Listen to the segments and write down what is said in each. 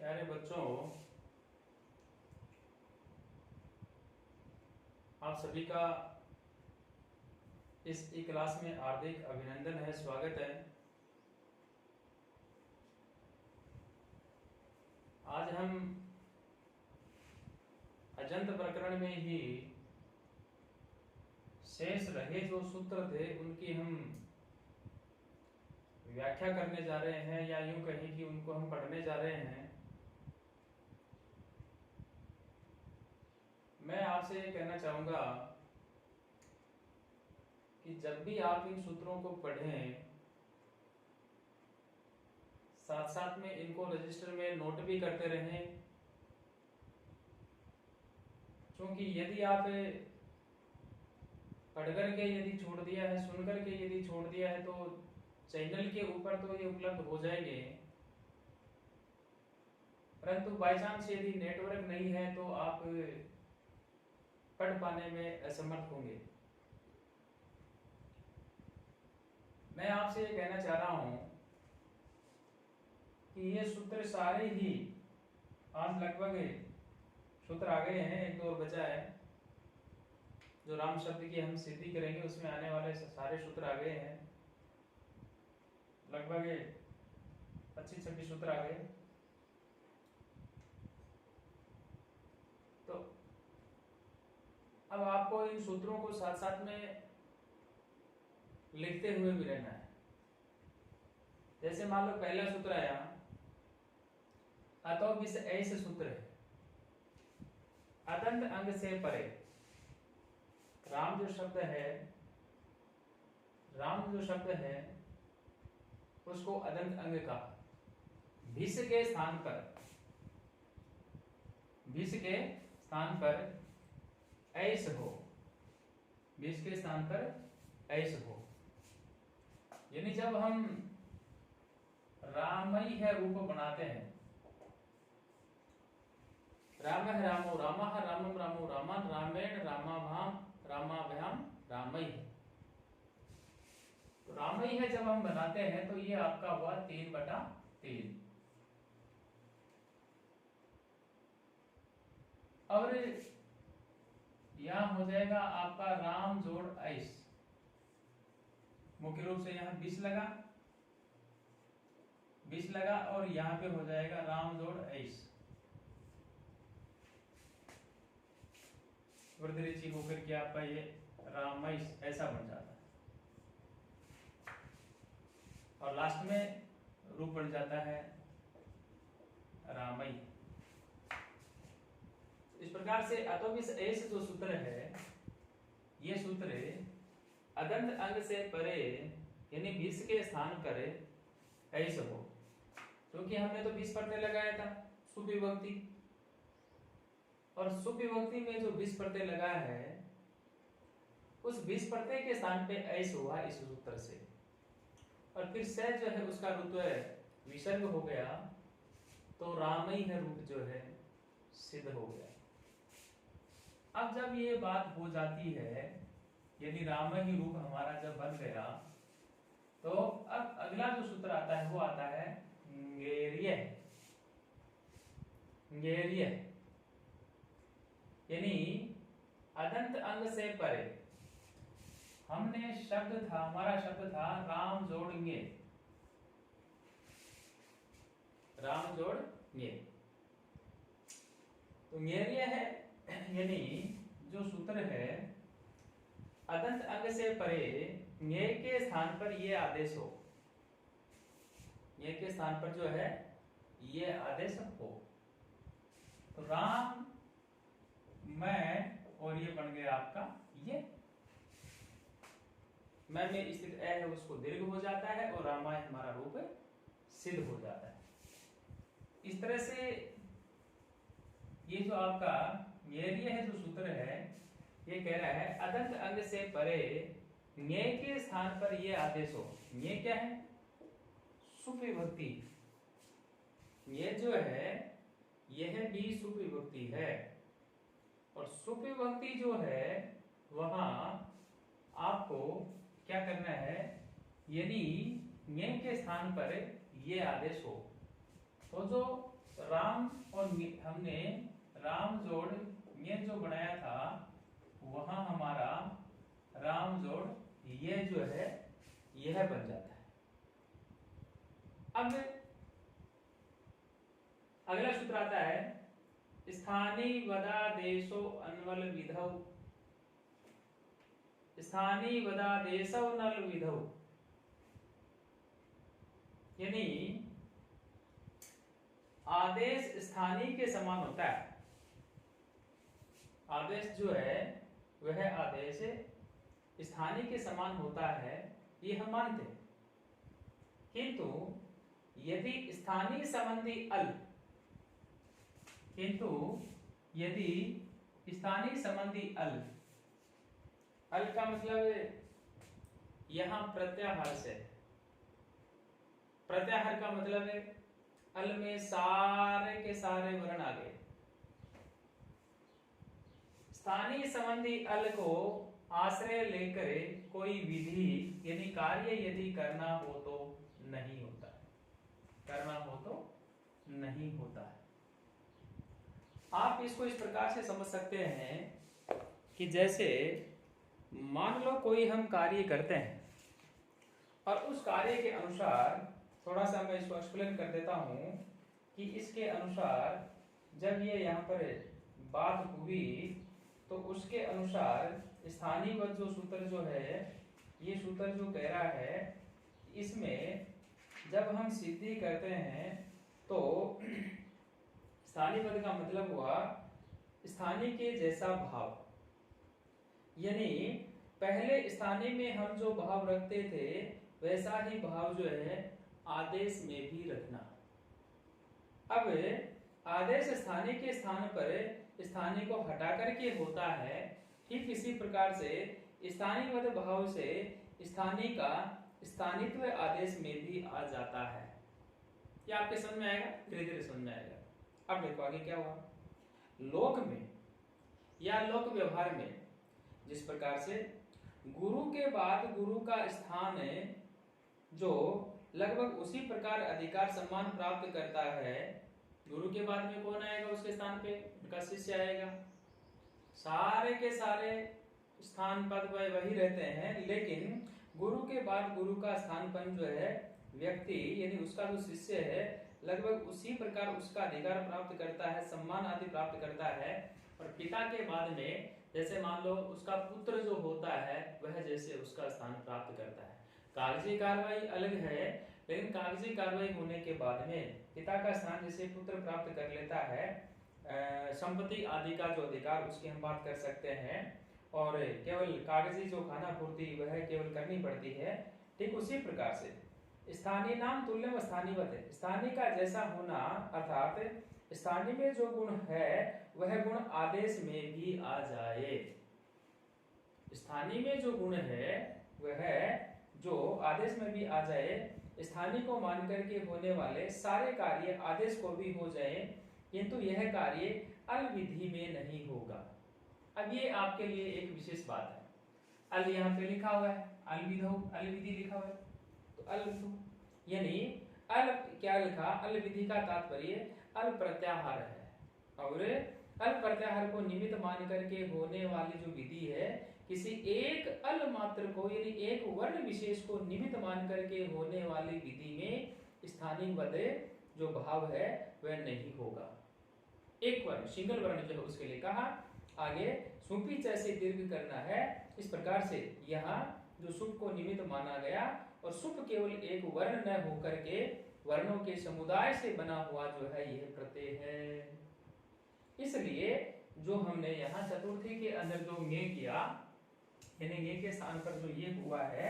प्यारे बच्चों, आप सभी का इस ई क्लास में हार्दिक अभिनंदन है, स्वागत है। आज हम अजंत प्रकरण में ही शेष रहे जो सूत्र थे उनकी हम व्याख्या करने जा रहे हैं, या यूं कहें कि उनको हम पढ़ने जा रहे हैं। मैं आपसे ये कहना चाहूंगा कि जब भी आप इन सूत्रों को पढ़ें, साथ साथ में इनको रजिस्टर में नोट भी करते रहें, क्योंकि यदि आप पढ़ करके यदि छोड़ दिया है, सुन करके यदि छोड़ दिया है, तो चैनल के ऊपर तो ये उपलब्ध हो जाएंगे, परंतु बाई चांस यदि नेटवर्क नहीं है तो आप पढ़ पाने में असमर्थ होंगे। मैं आपसे ये कहना चाह रहा हूं कि ये सूत्र सारे ही आज लगभग सूत्र आ गए हैं, एक दो और बचा है। जो राम शब्द की हम सिद्धि करेंगे उसमें आने वाले सारे सूत्र आ गए हैं, लगभग 25-26 सूत्र आ गए। तो अब आपको इन सूत्रों को साथ साथ में लिखते हुए भी रहना है। जैसे मान लो पहला सूत्र आया, अतो विष ऐसे सूत्र है, अदंत अंग से परे। राम जो शब्द है उसको अदंत अंग का भिष के स्थान पर ऐस हो, भिष के स्थान पर ऐस हो। यानी जब हम रामई है रूप बनाते हैं, राम है रामो रामा रामम रामो रामान रामेण रामाभ्याम रामई है। तो रामई है जब हम बनाते हैं तो ये आपका हुआ 3/3। और यहां हो जाएगा आपका राम जोड़ ऐस। मुख्य रूप से यहां 20 लगा और यहां पे हो जाएगा राम जोड़ ऐस। वृद्धि होकर के आपका ये रामैस ऐसा बन जाता है, और लास्ट में रूप बन जाता है रामई। इस प्रकार से अतोविष ऐस जो सूत्र है, ये सूत्र अदंत अंग से परे यानी भिष के स्थान पर ऐस हो। क्योंकि हमने तो भिष प्रत्यय लगाया था सुविभक्ति, और सुविभक्ति में जो भिष प्रत्यय लगा है उस भिष प्रत्यय के स्थान पे ऐस हुआ इस सूत्र से, और फिर से जो है उसका रूप विसर्ग हो गया, तो रामई है रूप जो है सिद्ध हो गया। अब जब ये बात हो जाती है, यदि रामई रूप हमारा जब बन गया, तो अब अगला जो सूत्र आता है वो आता है गेर्य। यानी अदंत अंग से परे। हमने हमारा शब्द था राम जोड़ेंगे, तो गेर्य है, यानी जो सूत्र है अदंत अंग से परे, ञे के स्थान पर ये आदेश हो, ञे के स्थान पर जो है ये आदेश हो। तो राम मैं, और ये बन गया आपका ये मैं में स्थित ए है उसको दीर्घ हो जाता है, और रामाय हमारा रूप सिद्ध हो जाता है। इस तरह से ये जो आपका गेर्य है जो सूत्र है, ये कह रहा है अदंत अंग से परे ञे के स्थान पर ये आदेश हो। ञे क्या है? सुविभक्ति। ये जो है यह भी सुविभक्ति है, और सुविभक्ति जो है वहां आपको क्या करना है, यदि ञे के स्थान पर ये आदेश हो, तो जो राम और हमने राम जोड़ ये जो बनाया था, वहां हमारा राम जोड़ ये जो है यह बन जाता है। अब अगला सूत्र आता है स्थानीय वदादेशो अन्वल विधौ, स्थानीय वदादेशो नल विधौ, यानी आदेश स्थानीय के समान होता है। आदेश जो है वह आदेश स्थानीय के समान होता है, ये हम मानते हैं। किंतु यदि स्थानीय संबंधी अल, किंतु यदि स्थानीय संबंधी अल, अल का मतलब यहां प्रत्याहार से, प्रत्याहार का मतलब है अल में सारे के सारे वर्ण आ गए। स्थानीय संबंधी अल को आश्रय लेकर कोई विधि यानी कार्य यदि करना हो तो नहीं होता है, करना हो तो नहीं होता है। आप इसको इस प्रकार से समझ सकते हैं कि जैसे मान लो कोई हम कार्य करते हैं और उस कार्य के अनुसार, थोड़ा सा मैं इसको एक्सप्लेन कर देता हूं कि इसके अनुसार जब ये यहाँ पर बात हुई तो उसके अनुसार स्थानीय वध जो सूत्र जो है, ये सूत्र जो कह रहा है, इसमें जब हम सिद्धि करते हैं तो स्थानीय पद का मतलब हुआ स्थानीय के जैसा भाव, यानी पहले स्थानीय में हम जो भाव रखते थे वैसा ही भाव जो है आदेश में भी रखना। अब आदेश स्थानीय के स्थान पर स्थानीय को हटा करके होता है, ठीक इसी प्रकार से स्थानीय पद भाव से स्थानीय का स्थानित्व आदेश में भी आ जाता है। क्या आपके समझ में आएगा? धीरे धीरे समझ में आएगा। अब देखो आगे क्या हुआ। लोक में या लोक व्यवहार में जिस प्रकार से गुरु के बाद गुरु का स्थान जो लगभग उसी प्रकार अधिकार सम्मान प्राप्त करता है, गुरु के बाद में कौन आएगा उसके स्थान पे? उनका शिष्य आएगा। सारे के सारे स्थान पद वही रहते हैं, लेकिन गुरु के बाद गुरु का स्थानपन जो है व्यक्ति यानी उसका जो शिष्य है लगभग उसी प्रकार उसका अधिकार प्राप्त करता है, सम्मान आदि प्राप्त करता है। और पिता के बाद में जैसे मान लो उसका पुत्र जो होता है वह जैसे उसका स्थान प्राप्त करता है। कागजी कार्रवाई अलग है, लेकिन कागजी कार्रवाई होने के बाद में पिता का स्थान जैसे पुत्र प्राप्त कर लेता है, संपत्ति आदि का जो अधिकार उसकी हम बात कर सकते हैं, और केवल कागजी जो खाना पूर्ति वह केवल करनी पड़ती है। ठीक उसी प्रकार से स्थानीय नाम तुल्यम स्थानीयवत है, स्थानीय का जैसा होना अर्थात स्थानीय में जो गुण है वह गुण आदेश में भी आ जाए। स्थानीय में जो गुण है वह जो आदेश में भी आ जाए, स्थानीय को मान करके होने वाले सारे कार्य आदेश को भी हो जाए, किंतु यह कार्य अल विधि में नहीं होगा। अब ये आपके लिए एक विशेष बात है। अल यहाँ पे लिखा हुआ है, अल विधौ, अल विधि लिखा हुआ है, तो अल विधौ यानी अल क्या लिखा? अल विधि का तात्पर्य अल प्रत्याहार है, और अल प्रत्याहार को निमित्त मान करके होने वाली जो विधि है किसी एक अल मात्र को यानी एक वर्ण विशेष को निमित्त मान करके होने वाली विधि में स्थानीय पद जो भाव है वह नहीं होगा। एक वर्ण सिंगल वर्ण जो है उसके लिए कहा आगे सुपी जैसे दीर्घ करना है। इस प्रकार से यहाँ जो सुप को निमित्त माना गया और सुप केवल एक वर्ण न होकर के वर्णों के समुदाय से बना हुआ जो है यह प्रत्यय है। इसलिए जो हमने यहाँ चतुर्थी के अंदर जो ङे किया यानी ङे के स्थान पर जो ये हुआ है,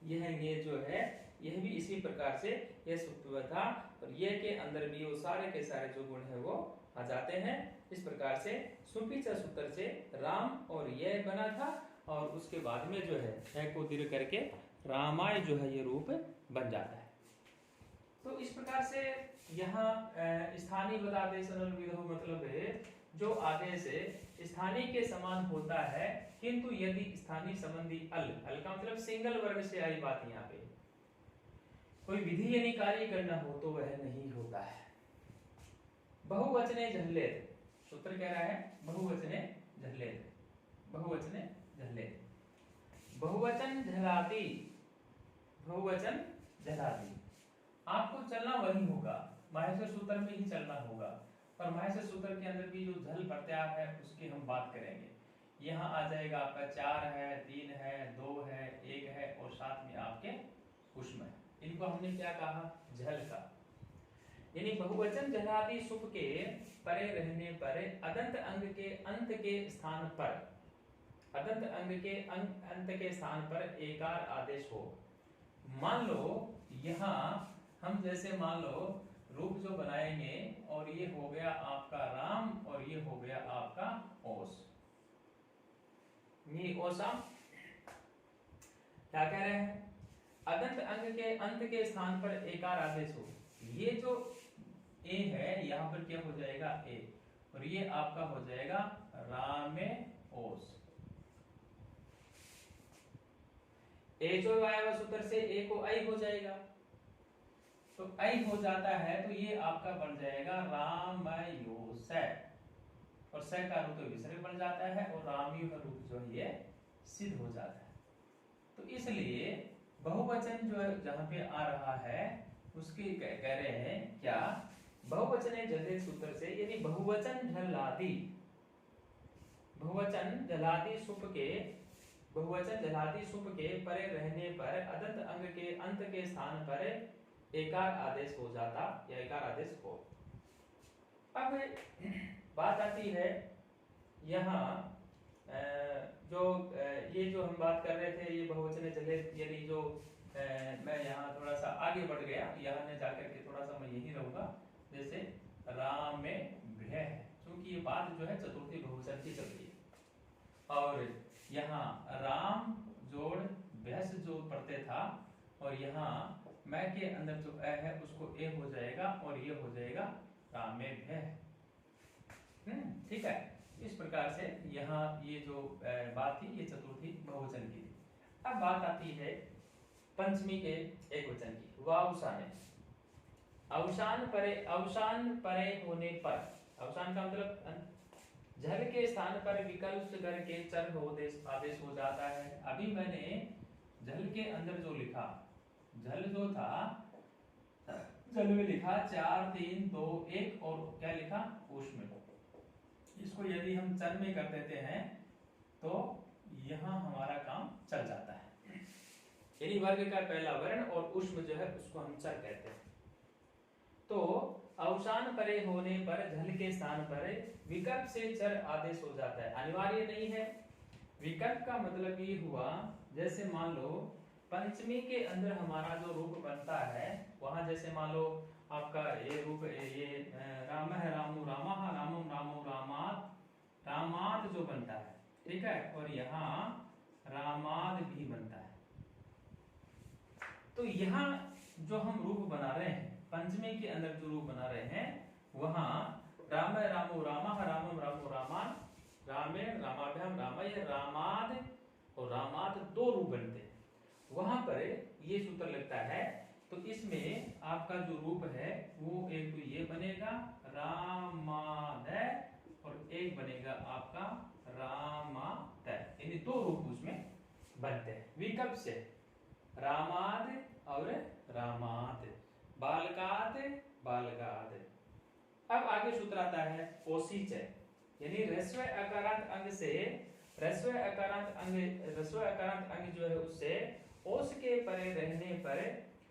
यह ङे जो है यह भी इसी प्रकार से यह सुप्त था, और ये के अंदर भी वो सारे के सारे जो गुण है वो आ जाते हैं। इस प्रकार से सुपीचा सूत्र से राम और यह बना था, और उसके बाद में जो है को दीर्घ करके रामाय जो है ये रूप बन जाता है। तो इस प्रकार से यहाँ स्थानीय पदादेश विधो मतलब है जो आदेश स्थानीय के समान होता है, किंतु यदि स्थानीय संबंधी अल का मतलब सिंगल वर्ण से आई बात, यहाँ पे कोई विधि यानी कार्य करना हो तो वह नहीं होता है। बहुवचने झल्लेत, सूत्र कह रहा है बहुवचने झल्लेत, बहुवचने झल्लेत। बहुवचन झलाती, बहुवचन झलाती, आपको चलना वही होगा, माहेश्वर सूत्र में ही चलना होगा। और माहेश्वर सूत्र के अंदर भी जो झल प्रत्यार है उसकी हम बात करेंगे। यहाँ आ जाएगा आपका 4 है, 3 है, 2 है, 1 है और साथ में आपके उष्म है। इनको हमने क्या कहा, झल का। यानी बहुवचन झलाती सुप के परे रहने पर अदंत अंग के अंत के स्थान पर, अदंत अंग के अंत के स्थान पर एकार आदेश हो। मान लो यहाँ हम जैसे मान लो रूप जो बनाएंगे और ये हो गया आपका राम और ये हो गया आपका ओस, ये ओसम क्या कह रहे हैं, अदंत अंग के अंत के स्थान पर एकार आदेश हो। ये जो ए है यहाँ पर क्या हो जाएगा ए, और ये आपका हो जाएगा रामे ओस। ए जो आया हुआ सूत्र से ए को आई हो जाएगा, तो आई हो जाता है तो ये आपका बन जाएगा रामयोस, और स का रूप तो विसर्ग बन जाता है और रामयु का रूप जो है ये सिद्ध हो जाता है। तो इसलिए बहुवचन जो जहां पे आ रहा है उसके कह रहे हैं क्या, बहुवचने झल्लेत सूत्र से, यानी बहुवचन झलाती, बहुवचन झलाती सुप के, बहुवचन झलाती सुप के परे रहने पर अदंत अंग के अंत के स्थान पर एकार आदेश हो जाता या एकार आदेश हो। अब बात आती है यहाँ जो ये जो हम बात कर रहे थे ये बहुवचन झल्लेत, यानी जो मैं यहाँ थोड़ा सा आगे बढ़ गया, यहाँ में जाकर के थोड़ा सा मैं यही रहूंगा, जैसे राम में भय है, क्योंकि ये बात जो है चतुर्थी बहुवचन की चलती है। और यहाँ राम जोड़ भैंस जो प्रत्यय था, और यहाँ मैं के अंदर जो ए है उसको ए हो जाएगा और ये हो जाएगा रामे भय। ठीक है, इस प्रकार से यहाँ ये जो बात थी ये चतुर्थी बहुवचन की थी। अब बात आती है पंचमी के एक वचन की, वावसाने। अवसान परे होने पर, अवसान का मतलब झल के स्थान पर विकल्प करके चर आदेश हो जाता है। अभी मैंने झल के अंदर जो लिखा, झल जो था झल में लिखा 4 3 2 1 और क्या लिखा ऊष्म। इसको यदि हम चर में कर देते हैं तो यहाँ हमारा काम चल जाता है। यानी वर्ग का पहला वर्ण और ऊष्म जो है उसको हम चर कहते हैं। तो अवसान परे होने पर झल के स्थान पर विकल्प से चर आदेश हो जाता है, अनिवार्य नहीं है। विकल्प का मतलब ये हुआ, जैसे मान लो पंचमी के अंदर हमारा जो रूप बनता है, वहां जैसे मान लो आपका ये रूप ये राम है, रामू रामा, रामो रामो रामात, रामाद जो बनता है, ठीक है, और यहाँ रामाद भी बनता है। तो यहाँ जो हम रूप बना रहे हैं, पंचमी के अंदर जो रूप बना रहे हैं, वहां राम रामो रामा, रामो रामो रामान, रामे रामाभ्याम रामय, रामाद और रामाद दो रूप बनते हैं। वहां पर ये सूत्र लगता है, तो इसमें आपका जो रूप है वो एक तो ये बनेगा रामादय और एक बनेगा आपका रामादय, यानी दो रूप उसमें बनते हैं विकल्प से, रामाद और रामाद, बालकाद बालकाद। अब आगे सूत्र आता है ओसीच, यानी ह्रस्व अकारांत अंग से, ह्रस्व अकारांत अंग जो है उससे ओस के परे रहने पर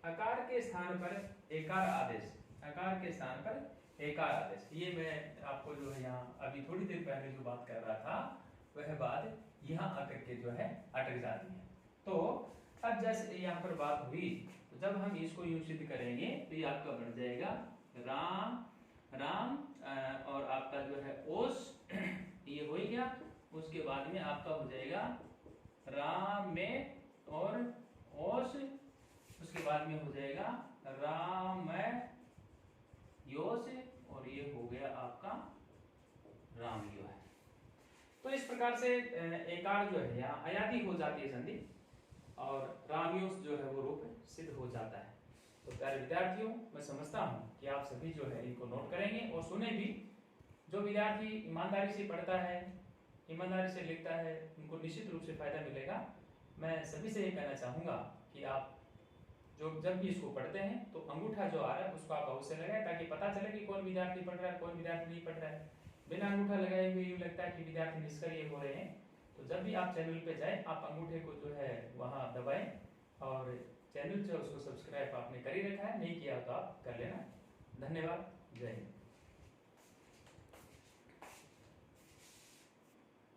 अकार के स्थान पर एकार आदेश, अकार के स्थान पर एकार आदेश। ये मैं आपको जो है यहाँ अभी थोड़ी देर पहले जो बात कर रहा था वह बात यहाँ आकर के जो है अटक जाती है। तो अब जैसे यहाँ पर बात हुई, तो जब हम इसको यूं सिद्ध करेंगे तो ये आपका बन जाएगा राम राम और आपका जो है ओस, ये हो गया। उसके बाद में आपका हो जाएगा राम में और ओस, उसके बाद में हो जाएगा राम योस और ये हो गया आपका राम यो है। तो इस प्रकार से एकार जो है यहाँ अयाती हो जाती है संधि और रामयोस जो है वो रूप सिद्ध हो जाता है। तो प्यारे विद्यार्थियों, मैं समझता हूँ कि आप सभी जो है इनको नोट करेंगे और और सुने भी। जो विद्यार्थी ईमानदारी से पढ़ता है, ईमानदारी से लिखता है, उनको निश्चित रूप से फायदा मिलेगा। मैं सभी से ये कहना चाहूँगा कि आप जब भी इसको पढ़ते हैं तो अंगूठा जो आ रहा है उसको आप अवश्य लगाएं, ताकि पता चले कि कौन विद्यार्थी पढ़ रहा है, कौन विद्यार्थी नहीं पढ़ रहा है। बिना अंगूठा लगाए हुए यूँ लगता है कि विद्यार्थी निष्क्रिय हो रहे हैं। तो जब भी आप चैनल पे जाएं, आप अंगूठे को जो है वहाँ दबाएं, और चैनल जो है उसको सब्सक्राइब आपने कर ही रखा है, नहीं किया तो आप कर लेना। धन्यवाद। जय हिंद।